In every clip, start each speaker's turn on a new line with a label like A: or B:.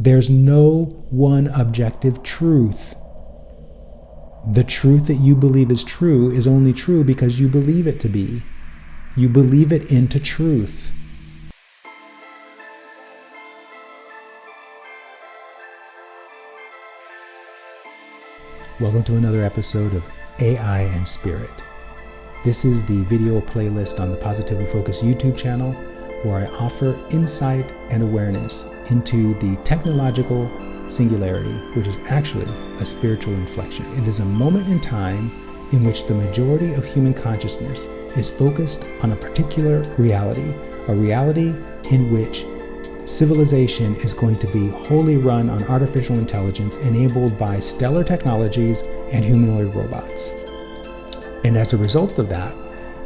A: There's no one objective truth. The truth that you believe is true is only true because you believe it to be. You believe it into truth. Welcome to another episode of AI and Spirit. This is the video playlist on the Positively Focused YouTube channel where I offer insight and awareness into the technological singularity, which is actually a spiritual inflection. It is a moment in time in which the majority of human consciousness is focused on a particular reality, a reality in which civilization is going to be wholly run on artificial intelligence enabled by stellar technologies and humanoid robots. And as a result of that,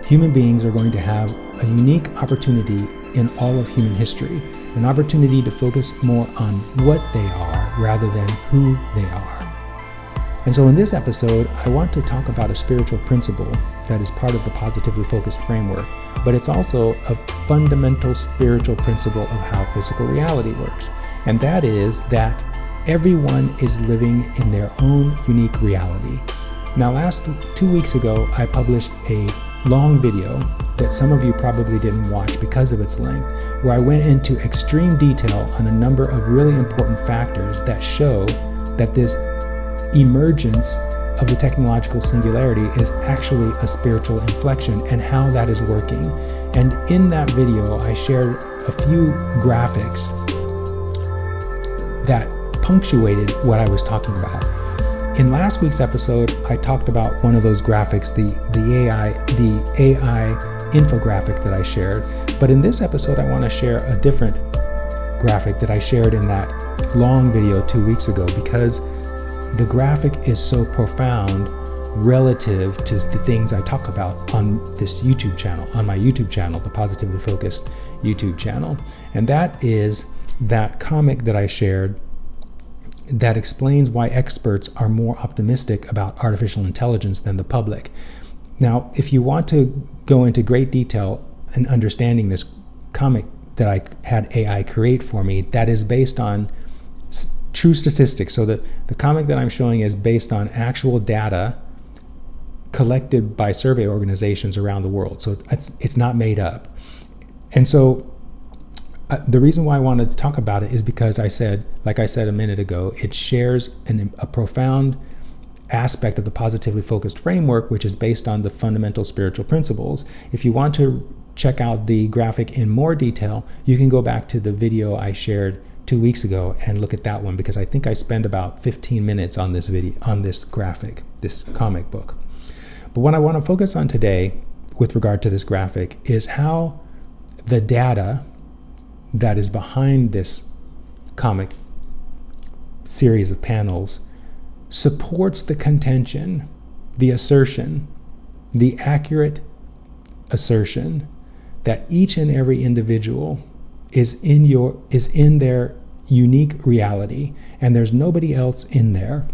A: human beings are going to have a unique opportunity in all of human history, an opportunity to focus more on what they are rather than who they are. And so in this episode, I want to talk about a spiritual principle that is part of the Positively Focused framework, but it's also a fundamental spiritual principle of how physical reality works. And that is that everyone is living in their own unique reality. Now, 2 weeks ago, I published a long video that some of you probably didn't watch because of its length, where I went into extreme detail on a number of really important factors that show that this emergence of the technological singularity is actually a spiritual inflection and how that is working. And in that video, I shared a few graphics that punctuated what I was talking about. In last week's episode, I talked about one of those graphics, the AI infographic that I shared. But in this episode, I want to share a different graphic that I shared in that long video 2 weeks ago, because the graphic is so profound relative to the things I talk about on this YouTube channel, on my YouTube channel, the Positively Focused YouTube channel. And that is that comic that I shared that explains why experts are more optimistic about artificial intelligence than the public. Now, if you want to go into great detail in understanding this comic that I had AI create for me, that is based on true statistics. So the comic that I'm showing is based on actual data collected by survey organizations around the world. So it's not made up. And so the reason why I wanted to talk about it is because like I said a minute ago, it shares a profound aspect of the Positively Focused framework, which is based on the fundamental spiritual principles. If you want to check out the graphic in more detail, you can go back to the video I shared 2 weeks ago and look at that one, because I think I spent about 15 minutes on this video, on this graphic, this comic book. But what I want to focus on today with regard to this graphic is how the data that is behind this comic series of panels supports the contention, the assertion, the accurate assertion that each and every individual is in their unique reality, and there's nobody else in there.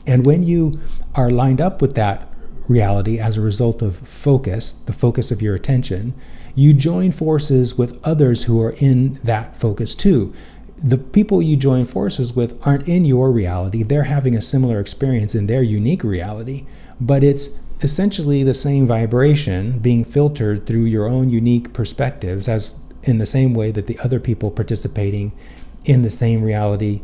A: And when you are lined up with that reality as a result of focus, the focus of your attention, you join forces with others who are in that focus too. The people you join forces with aren't in your reality. They're having a similar experience in their unique reality, but it's essentially the same vibration being filtered through your own unique perspectives, as in the same way that the other people participating in the same reality,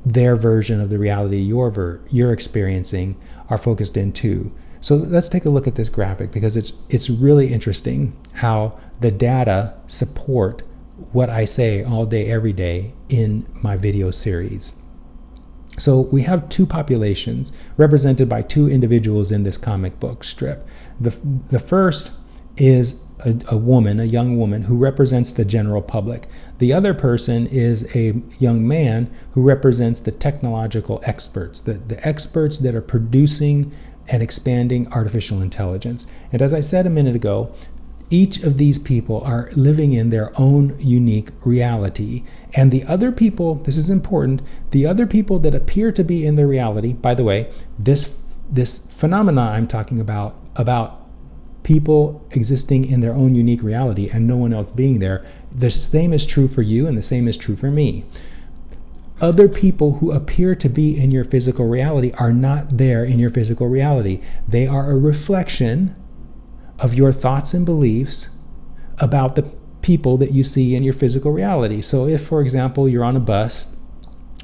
A: their version of the reality you're experiencing, are focused in too. So let's take a look at this graphic, because it's really interesting how the data support what I say all day, every day in my video series. So we have two populations represented by two individuals in this comic book strip. The first is a woman, a young woman, who represents the general public. The other person is a young man who represents the technological experts, the experts that are producing and expanding artificial intelligence. And as I said a minute ago, each of these people are living in their own unique reality. And the other people, this is important, the other people that appear to be in their reality, by the way, this phenomena I'm talking about people existing in their own unique reality and no one else being there, the same is true for you and the same is true for me. other people who appear to be in your physical reality are not there in your physical reality. They are a reflection of your thoughts and beliefs about the people that you see in your physical reality. So if, for example, you're on a bus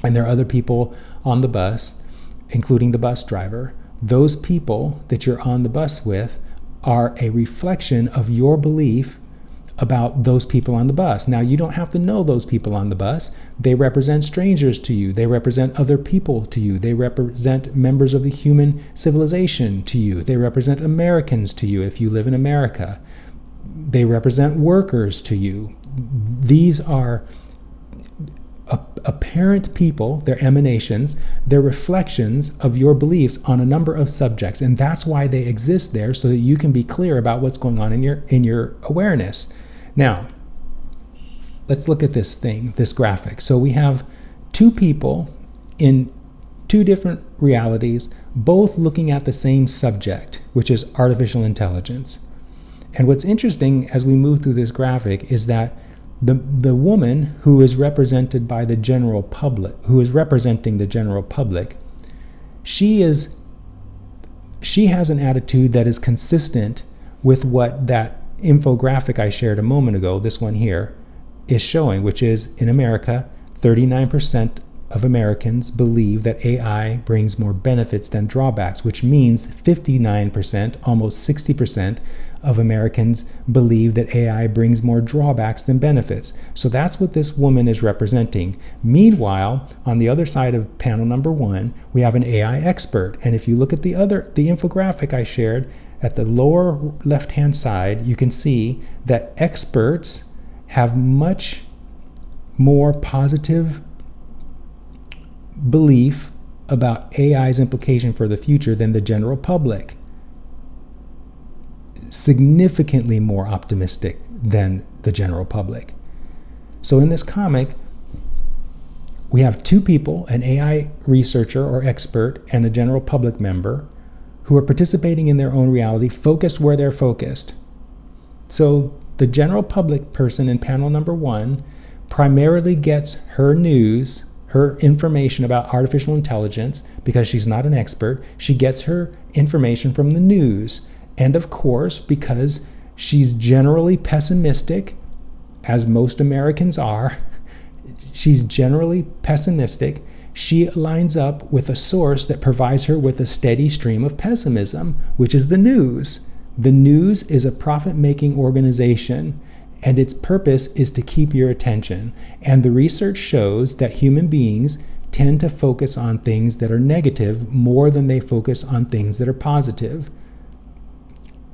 A: and there are other people on the bus, including the bus driver, those people that you're on the bus with are a reflection of your belief about those people on the bus. Now, you don't have to know those people on the bus. They represent strangers to you. They represent other people to you. They represent members of the human civilization to you. They represent Americans to you if you live in America. They represent workers to you. These are apparent people, they're emanations, they're reflections of your beliefs on a number of subjects, and that's why they exist there, so that you can be clear about what's going on in your awareness. Now, let's look at this graphic. So we have two people in two different realities, both looking at the same subject, which is artificial intelligence. And what's interesting as we move through this graphic is that the woman who is represented by the general public, who is representing the general public, she has an attitude that is consistent with what that infographic I shared a moment ago, this one here, is showing, which is in America, 39% of Americans believe that AI brings more benefits than drawbacks, which means 59%, almost 60% of Americans believe that AI brings more drawbacks than benefits. So that's what this woman is representing. Meanwhile, on the other side of panel number 1, we have an AI expert. And if you look at the infographic I shared at the lower left-hand side, you can see that experts have much more positive belief about AI's implication for the future than the general public. Significantly more optimistic than the general public. So in this comic, we have two people, an AI researcher or expert and a general public member, who are participating in their own reality, focused where they're focused. So the general public person in panel number 1 primarily gets her news, her information about artificial intelligence, because she's not an expert. She gets her information from the news. And of course, because she's generally pessimistic, as most Americans are, she's generally pessimistic, she lines up with a source that provides her with a steady stream of pessimism, which is the news. The news is a profit-making organization, and its purpose is to keep your attention. And the research shows that human beings tend to focus on things that are negative more than they focus on things that are positive.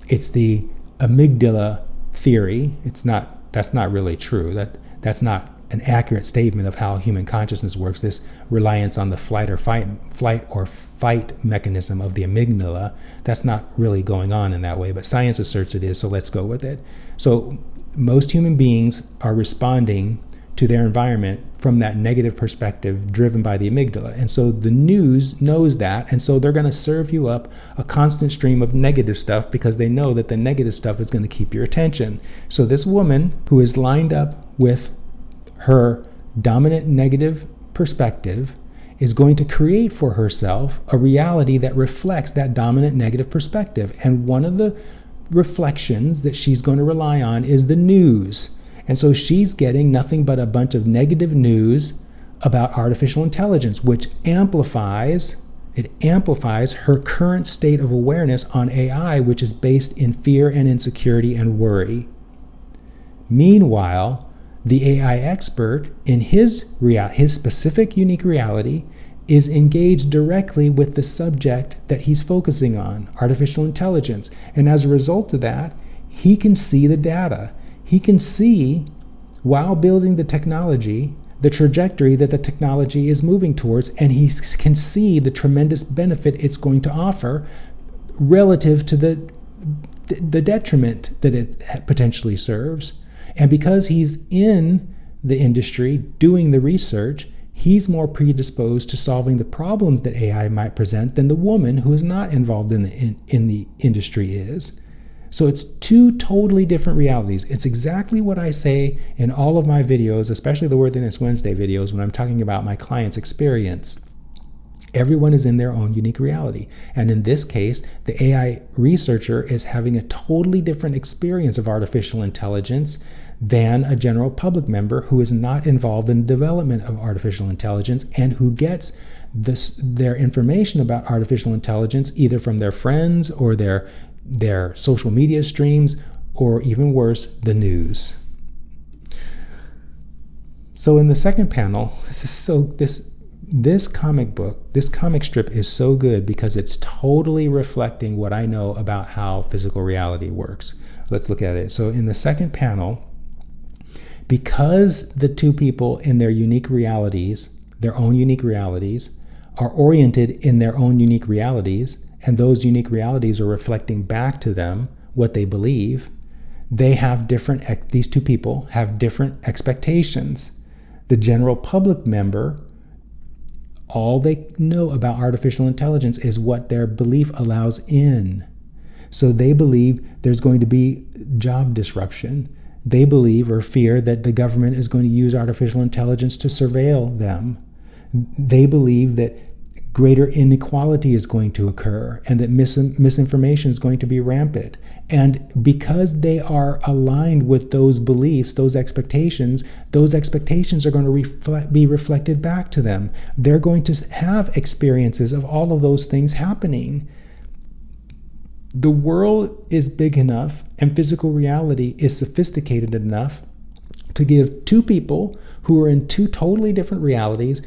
A: It's the amygdala theory. That's not really true. That's not an accurate statement of how human consciousness works. This reliance on the flight or fight mechanism of the amygdala, that's not really going on in that way, but science asserts it is, so let's go with it. So most human beings are responding to their environment from that negative perspective driven by the amygdala. And so the news knows that, and so they're going to serve you up a constant stream of negative stuff because they know that the negative stuff is going to keep your attention. So this woman who is lined up with her dominant negative perspective is going to create for herself a reality that reflects that dominant negative perspective. And one of the reflections that she's going to rely on is the news. And so she's getting nothing but a bunch of negative news about artificial intelligence, which amplifies her current state of awareness on AI, which is based in fear and insecurity and worry. Meanwhile, the AI expert, in his specific unique reality, is engaged directly with the subject that he's focusing on, artificial intelligence. And as a result of that, he can see the data. He can see, while building the technology, the trajectory that the technology is moving towards, and he can see the tremendous benefit it's going to offer relative to the detriment that it potentially serves. And because he's in the industry doing the research, he's more predisposed to solving the problems that AI might present than the woman who is not involved in the industry is. So it's two totally different realities. It's exactly what I say in all of my videos, especially the Worthiness Wednesday videos, when I'm talking about my client's experience. Everyone is in their own unique reality. And in this case, the AI researcher is having a totally different experience of artificial intelligence than a general public member who is not involved in the development of artificial intelligence and who gets their information about artificial intelligence either from their friends or their social media streams, or even worse, the news. So in the second panel, this comic strip is so good because it's totally reflecting what I know about how physical reality works. Let's look at it. So in the second panel, because the two people in their unique realities, their own unique realities, are oriented in their own unique realities, and those unique realities are reflecting back to them what they believe, these two people have different expectations. The general public member, all they know about artificial intelligence is what their belief allows in. So they believe there's going to be job disruption. They believe or fear that the government is going to use artificial intelligence to surveil them. They believe that greater inequality is going to occur and that misinformation is going to be rampant. And because they are aligned with those beliefs, those expectations are going to be reflected back to them. They're going to have experiences of all of those things happening. The world is big enough and physical reality is sophisticated enough to give two people who are in two totally different realities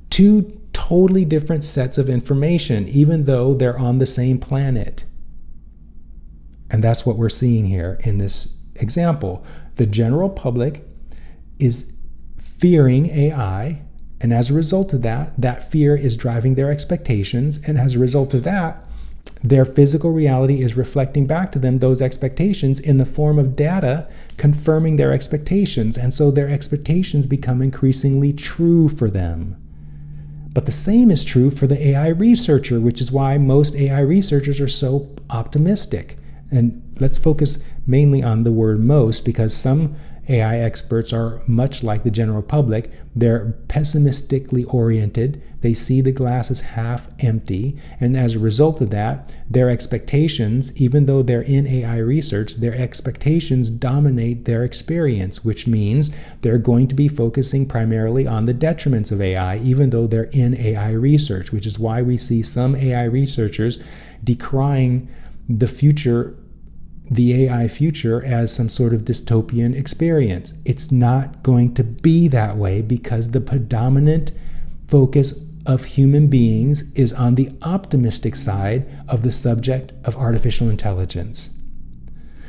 A: two totally different sets of information, even though they're on the same planet. And that's what we're seeing here in this example. The general public is fearing AI, and as a result of that, that fear is driving their expectations, and as a result of that, their physical reality is reflecting back to them those expectations in the form of data confirming their expectations, and so their expectations become increasingly true for them. But the same is true for the AI researcher, which is why most AI researchers are so optimistic. And let's focus mainly on the word most, because some AI experts are much like the general public. They're pessimistically oriented. They see the glass as half empty. And as a result of that, their expectations, even though they're in AI research, their expectations dominate their experience, which means they're going to be focusing primarily on the detriments of AI, even though they're in AI research, which is why we see some AI researchers decrying the future, the AI future, as some sort of dystopian experience. It's not going to be that way because the predominant focus of human beings is on the optimistic side of the subject of artificial intelligence.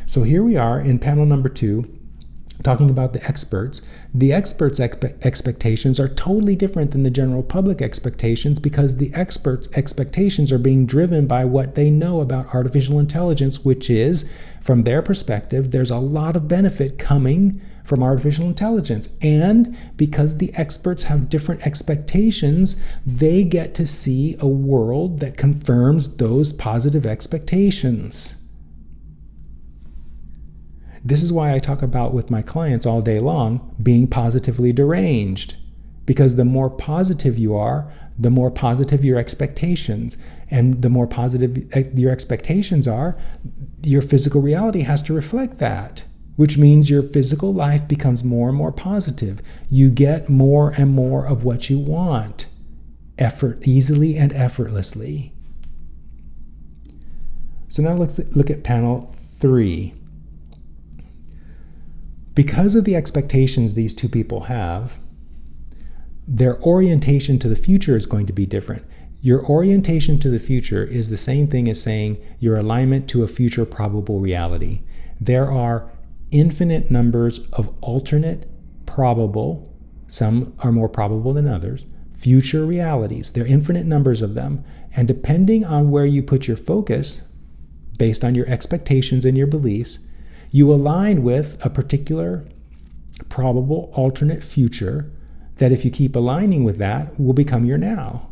A: So here we are in panel number 2, talking about the experts. The experts' expectations are totally different than the general public expectations because the experts' expectations are being driven by what they know about artificial intelligence, which is, from their perspective, there's a lot of benefit coming from artificial intelligence. And because the experts have different expectations, they get to see a world that confirms those positive expectations. This is why I talk about with my clients all day long being positively deranged, because the more positive you are, the more positive your expectations. And the more positive your expectations are, your physical reality has to reflect that, which means your physical life becomes more and more positive. You get more and more of what you want, easily and effortlessly. So now let's look at panel 3. Because of the expectations these two people have, their orientation to the future is going to be different. Your orientation to the future is the same thing as saying your alignment to a future probable reality. There are infinite numbers of alternate, probable, some are more probable than others, future realities. There are infinite numbers of them. And depending on where you put your focus, based on your expectations and your beliefs, you align with a particular probable alternate future that, if you keep aligning with that, will become your now.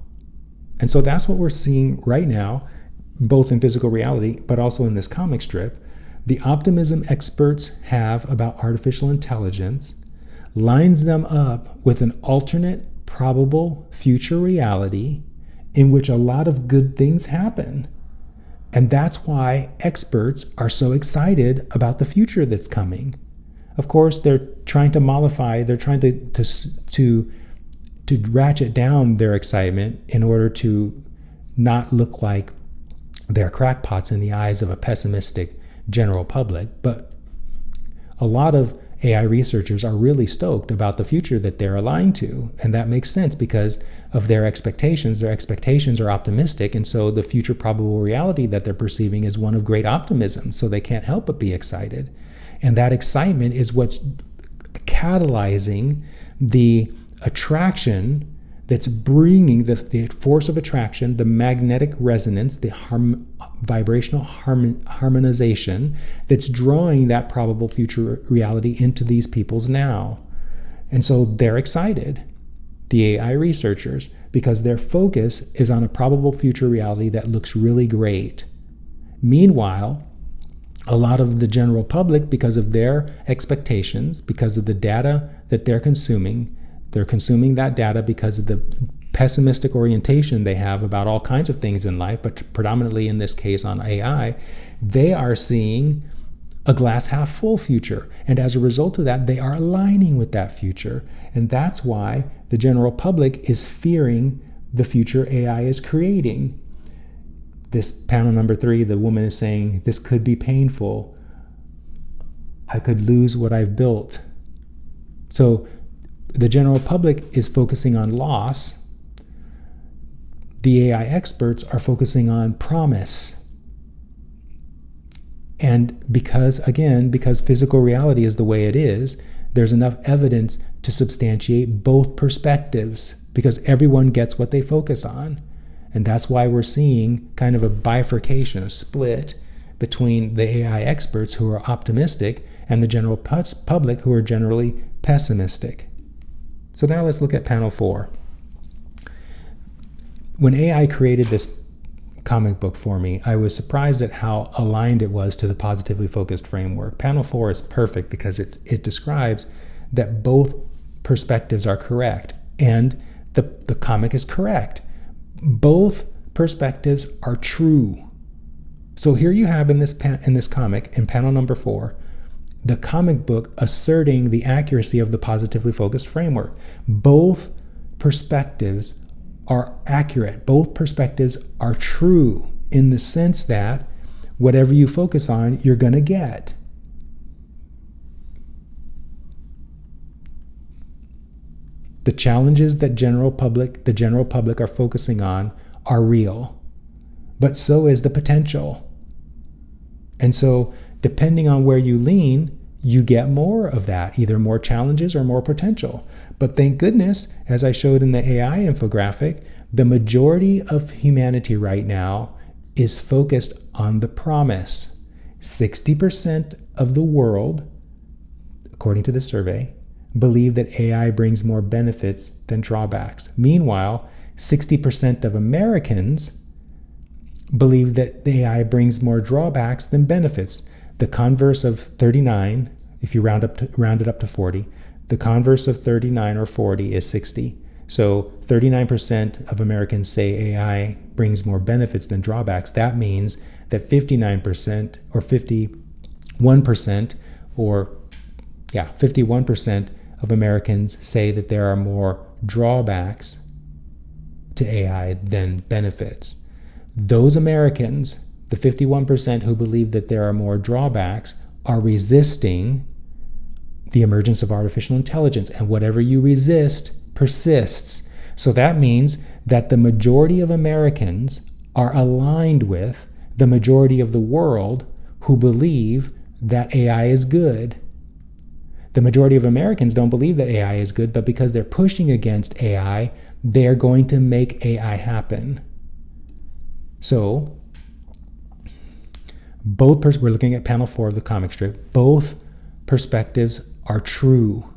A: And so that's what we're seeing right now, both in physical reality, but also in this comic strip. The optimism experts have about artificial intelligence lines them up with an alternate probable future reality in which a lot of good things happen. And that's why experts are so excited about the future that's coming. Of course, they're trying to mollify, they're trying to ratchet down their excitement in order to not look like they're crackpots in the eyes of a pessimistic general public. But a lot of AI researchers are really stoked about the future that they're aligned to. And that makes sense because of their expectations. Their expectations are optimistic. And so the future probable reality that they're perceiving is one of great optimism. So they can't help but be excited. And that excitement is what's catalyzing the attraction that's bringing the force of attraction, the magnetic resonance, the vibrational harmonization that's drawing that probable future reality into these people's now. And so they're excited, the AI researchers, because their focus is on a probable future reality that looks really great. Meanwhile, a lot of the general public, because of their expectations, because of the data that they're consuming that data because of the pessimistic orientation they have about all kinds of things in life, but predominantly in this case on AI, they are seeing a glass half full future. And as a result of that, they are aligning with that future. And that's why the general public is fearing the future AI is creating. This panel number 3, the woman is saying, this could be painful. I could lose what I've built. So the general public is focusing on loss. The AI experts are focusing on promise. And because physical reality is the way it is, there's enough evidence to substantiate both perspectives because everyone gets what they focus on. And that's why we're seeing kind of a bifurcation, a split between the AI experts who are optimistic and the general public who are generally pessimistic. So now let's look at panel 4. When AI created this comic book for me, I was surprised at how aligned it was to the positively focused framework. Panel 4 is perfect because it describes that both perspectives are correct and the comic is correct. Both perspectives are true. So here you have in this comic, in panel number 4, the comic book asserting the accuracy of the positively focused framework. Both perspectives are accurate. Both perspectives are true in the sense that whatever you focus on, you're going to get. The challenges that the general public are focusing on are real, but so is the potential. And so depending on where you lean, you get more of that, either more challenges or more potential. But thank goodness, as I showed in the AI infographic, the majority of humanity right now is focused on the promise. 60% of the world, according to the survey, believe that AI brings more benefits than drawbacks. Meanwhile, 60% of Americans believe that the AI brings more drawbacks than benefits. The converse of 39, if you round it up to 40, the converse of 39 or 40 is 60. So 39% of Americans say AI brings more benefits than drawbacks. That means that 59% or 51% or 51% of Americans say that there are more drawbacks to AI than benefits. Those Americans, the 51% who believe that there are more drawbacks, are resisting the emergence of artificial intelligence. And whatever you resist persists. So that means that the majority of Americans are aligned with the majority of the world who believe that AI is good. The majority of Americans don't believe that AI is good, but because they're pushing against AI, they're going to make AI happen. So, we're looking at panel 4 of the comic strip. Both perspectives are true.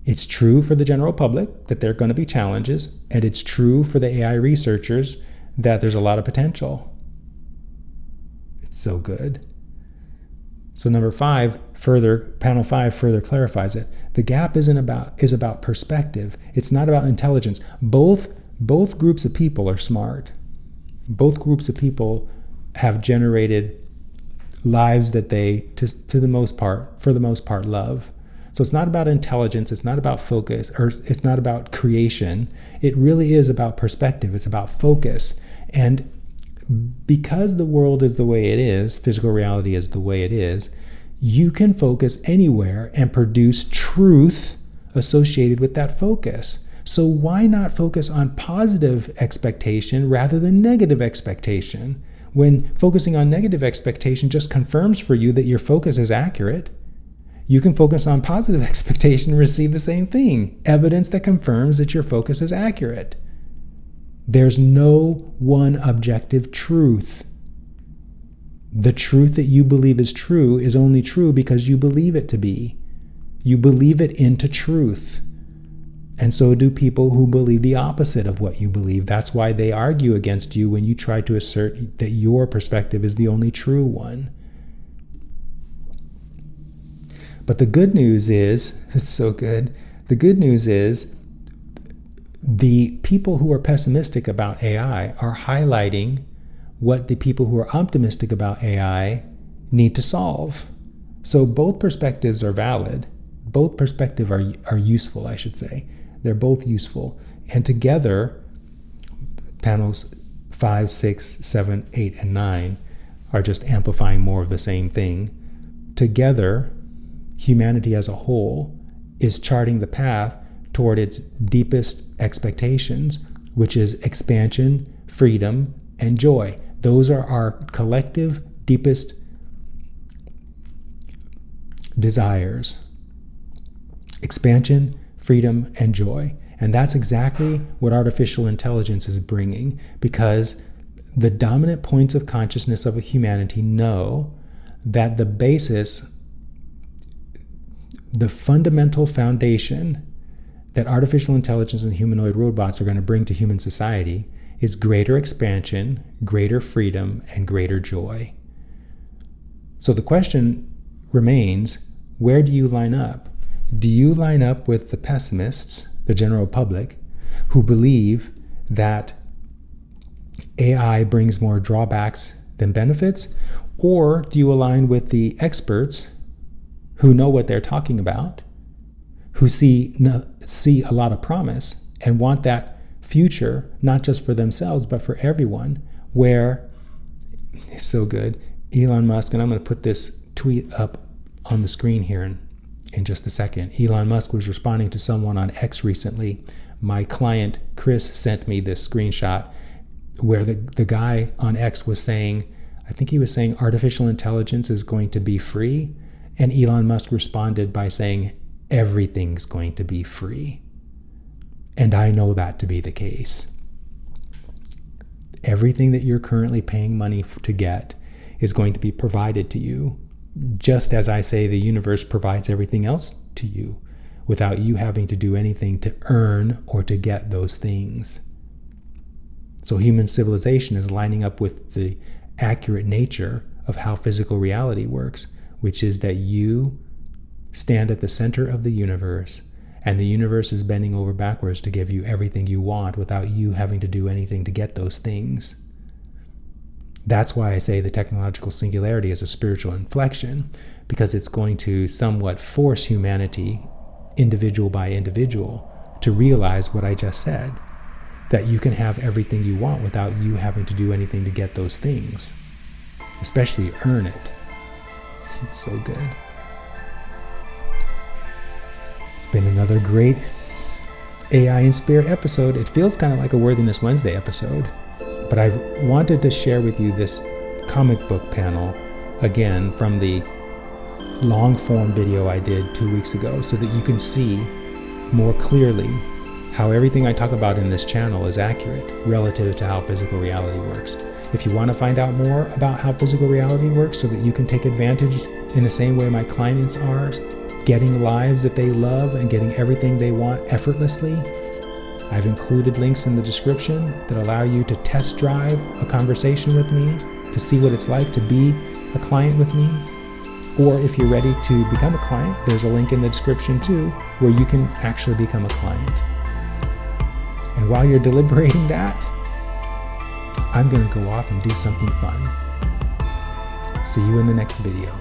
A: It's true for the general public that there are going to be challenges, and it's true for the AI researchers that there's a lot of potential. It's so good. So number 5, panel 5 further clarifies it. The gap is about perspective. It's not about intelligence. Both groups of people are smart. Both groups of people have generated lives that they, for the most part, love. So it's not about intelligence, it's not about focus, or it's not about creation. It really is about perspective. It's about focus. And because the world is the way it is, physical reality is the way it is, you can focus anywhere and produce truth associated with that focus. So why not focus on positive expectation rather than negative expectation? When focusing on negative expectation just confirms for you that your focus is accurate, you can focus on positive expectation and receive the same thing. Evidence that confirms that your focus is accurate. There's no one objective truth. The truth that you believe is true is only true because you believe it to be. You believe it into truth. And so do people who believe the opposite of what you believe. That's why they argue against you when you try to assert that your perspective is the only true one. But the good news is, it's so good, the good news is the people who are pessimistic about AI are highlighting what the people who are optimistic about AI need to solve. So both perspectives are valid. Both perspectives are useful, I should say. They're both useful. And together, panels 5, 6, 7, 8, and 9 are just amplifying more of the same thing. Together, humanity as a whole is charting the path toward its deepest expectations, which is expansion, freedom, and joy. Those are our collective deepest desires. Expansion, freedom, and joy. And that's exactly what artificial intelligence is bringing, because the dominant points of consciousness of humanity know that the basis, the fundamental foundation that artificial intelligence and humanoid robots are going to bring to human society is greater expansion, greater freedom, and greater joy. So the question remains, where do you line up? Do you line up with the pessimists, the general public, who believe that AI brings more drawbacks than benefits? Or do you align with the experts who know what they're talking about, who see a lot of promise and want that future, not just for themselves, but for everyone, where it's so good. Elon Musk, and I'm going to put this tweet up on the screen here in just a second. Elon Musk was responding to someone on X recently. My client, Chris, sent me this screenshot where the guy on X was saying, I think he was saying artificial intelligence is going to be free. And Elon Musk responded by saying, everything's going to be free. And I know that to be the case. Everything that you're currently paying money to get is going to be provided to you, just as I say the universe provides everything else to you, without you having to do anything to earn or to get those things. So human civilization is lining up with the accurate nature of how physical reality works, which is that you stand at the center of the universe, and the universe is bending over backwards to give you everything you want without you having to do anything to get those things. That's why I say the technological singularity is a spiritual inflection, because it's going to somewhat force humanity, individual by individual, to realize what I just said, that you can have everything you want without you having to do anything to get those things, especially earn it. It's so good. It's been another great AI Inspired episode. It feels kind of like a Worthiness Wednesday episode, but I've wanted to share with you this comic book panel again from the long form video I did 2 weeks ago, so that you can see more clearly how everything I talk about in this channel is accurate relative to how physical reality works. If you want to find out more about how physical reality works so that you can take advantage in the same way my clients are, getting lives that they love and getting everything they want effortlessly, I've included links in the description that allow you to test drive a conversation with me, to see what it's like to be a client with me. Or if you're ready to become a client, there's a link in the description too, where you can actually become a client. And while you're deliberating that, I'm going to go off and do something fun. See you in the next video.